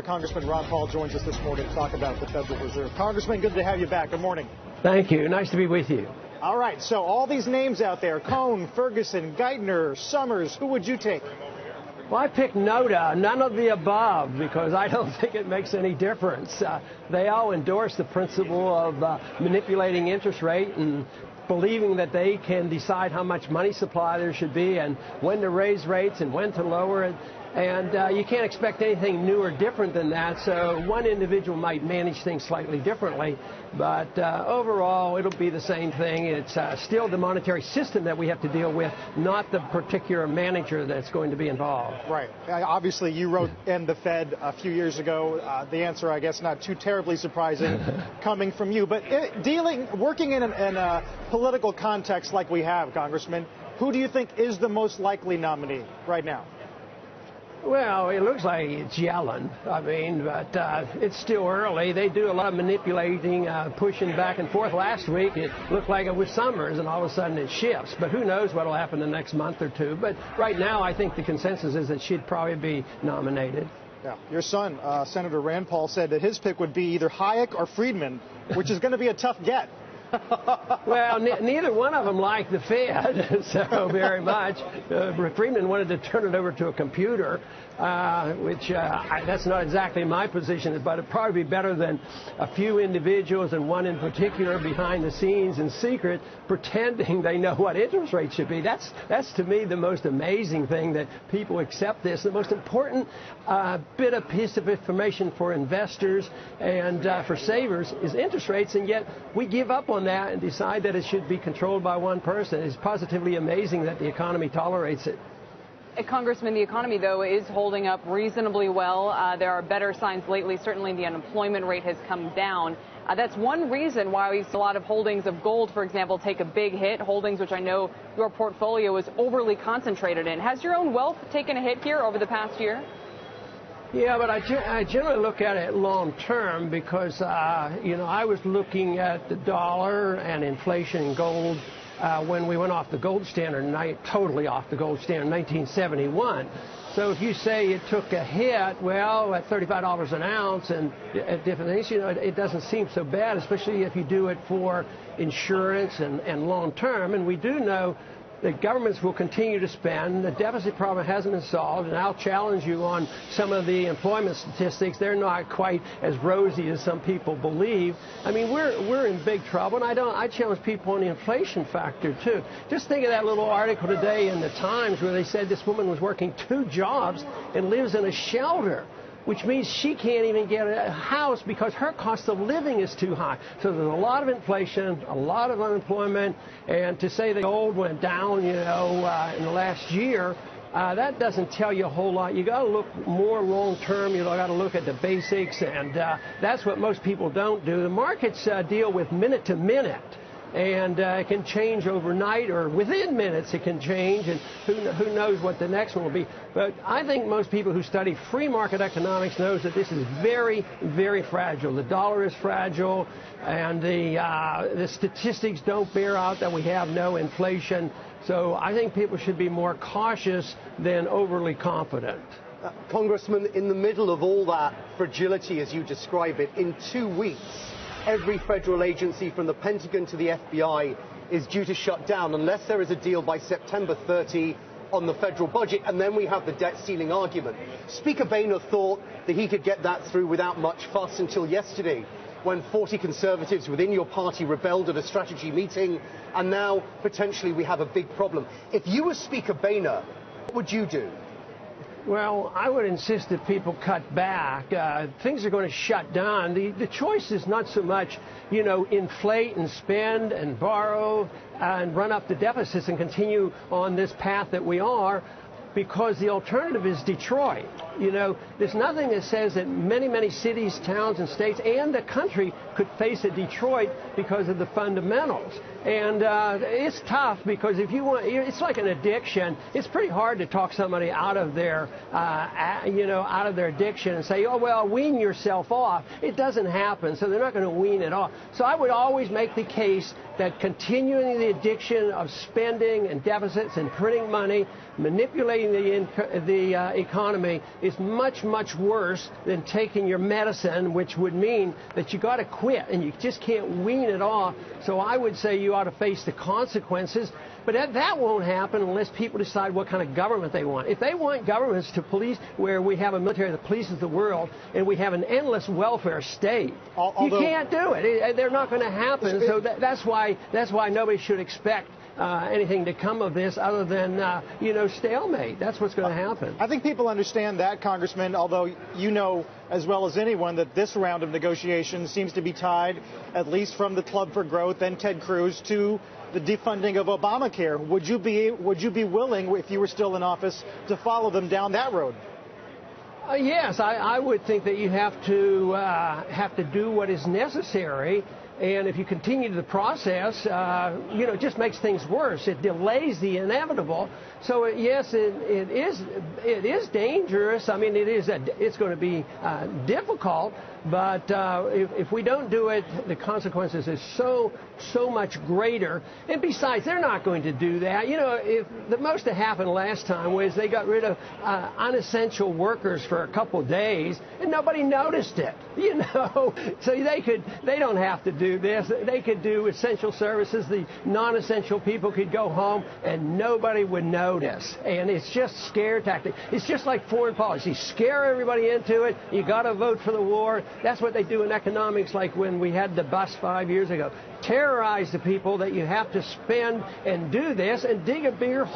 Congressman Ron Paul joins us this morning to talk about the Federal Reserve. Congressman, good to have you back. Good morning. Thank you. Nice to be with you. All right, so all these names out there, Cohn, Ferguson, Geithner, Summers, who would you take? Well, I picked NOTA, none of the above, because I don't think it makes any difference. They all endorse the principle of manipulating interest rate and believing that they can decide how much money supply there should be and when to raise rates and when to lower it. And you can't expect anything new or different than that, so one individual might manage things slightly differently, but overall it'll be the same thing. It's still the monetary system that we have to deal with, not the particular manager that's going to be involved. Right. Obviously, you wrote End the Fed a few years ago. The answer, I guess, not too terribly surprising coming from you. But working in a political context like we have, Congressman, who do you think is the most likely nominee right now? Well, it looks like it's Yellen. I mean, but it's still early. They do a lot of manipulating, pushing back and forth. Last week, it looked like it was Summers, and all of a sudden it shifts. But who knows what will happen the next month or two. But right now, I think the consensus is that she'd probably be nominated. Yeah. Your son, Senator Rand Paul, said that his pick would be either Hayek or Friedman, which is going to be a tough get. Well, neither one of them like the Fed so very much. Friedman wanted to turn it over to a computer, which that's not exactly my position, but it'd probably be better than a few individuals and one in particular behind the scenes in secret pretending they know what interest rates should be. That's to me the most amazing thing, that people accept this. The most important piece of information for investors and for savers is interest rates, and yet we give up on that and decide that it should be controlled by one person. It's positively amazing that the economy tolerates it. Congressman, the economy, though, is holding up reasonably well. There are better signs lately. Certainly the unemployment rate has come down. That's one reason why we see a lot of holdings of gold, for example, take a big hit. Holdings which I know your portfolio is overly concentrated in. Has your own wealth taken a hit here over the past year? Yeah, but I generally look at it long term because, I was looking at the dollar and inflation and gold when we went off the gold standard, totally off the gold standard in 1971. So if you say it took a hit, well, at $35 an ounce and at different things, it doesn't seem so bad, especially if you do it for insurance and long term. And we do know that governments will continue to spend. The deficit problem hasn't been solved, and I'll challenge you on some of the employment statistics. They're not quite as rosy as some people believe. I mean, we're in big trouble, and I challenge people on the inflation factor too. Just think of that little article today in the Times where they said this woman was working 2 jobs and lives in a shelter, which means she can't even get a house because her cost of living is too high. So there's a lot of inflation, a lot of unemployment, and to say the gold went down, in the last year, that doesn't tell you a whole lot. You got to look more long term. You got to look at the basics, and that's what most people don't do. The markets deal with minute to minute. And it can change overnight, or within minutes it can change, and who knows what the next one will be. But I think most people who study free market economics knows that this is very, very fragile. The dollar is fragile, and the statistics don't bear out that we have no inflation. So I think people should be more cautious than overly confident. Congressman, in the middle of all that fragility, as you describe it, in 2 weeks, every federal agency from the Pentagon to the FBI is due to shut down unless there is a deal by September 30 on the federal budget, and then we have the debt ceiling argument. Speaker Boehner thought that he could get that through without much fuss until yesterday, when 40 conservatives within your party rebelled at a strategy meeting, and now potentially we have a big problem. If you were Speaker Boehner, what would you do? Well, I would insist that people cut back. Things are going to shut down. The choice is not so much, inflate and spend and borrow and run up the deficits and continue on this path that we are, because the alternative is Detroit. There's nothing that says that many cities, towns, and states and the country could face a Detroit because of the fundamentals. And it's tough because if you want, it's like an addiction. It's pretty hard to talk somebody out of their, out of their addiction and say, oh, well, wean yourself off. It doesn't happen, so they're not going to wean it off. So I would always make the case that continuing the addiction of spending and deficits and printing money, manipulating the economy is much, much worse than taking your medicine, which would mean that you got to quit and you just can't wean it off. So I would say you ought to face the consequences. But that won't happen unless people decide what kind of government they want. If they want governments to police, where we have a military that polices the world, and we have an endless welfare state, you can't do it. They're not going to happen. So that's why nobody should expect anything to come of this other than, stalemate. That's what's going to happen. I think people understand that, Congressman, although you know as well as anyone that this round of negotiations seems to be tied, at least from the Club for Growth and Ted Cruz, to the defunding of Obamacare. Would you be willing, if you were still in office, to follow them down that road? Yes, I would think that you have to do what is necessary. And if you continue the process, it just makes things worse. It delays the inevitable. So yes, it is dangerous. I mean, it's going to be difficult. But if we don't do it, the consequences is so much greater. And besides, they're not going to do that. If the most that happened last time was they got rid of unessential workers for a couple of days, and nobody noticed it. So they don't have to do this. They could do essential services. The non-essential people could go home, and nobody would notice. And it's just scare tactic. It's just like foreign policy. Scare everybody into it. You got to vote for the war. That's what they do in economics, like when we had the bust 5 years ago. Terrorize the people that you have to spend and do this and dig a bigger hole.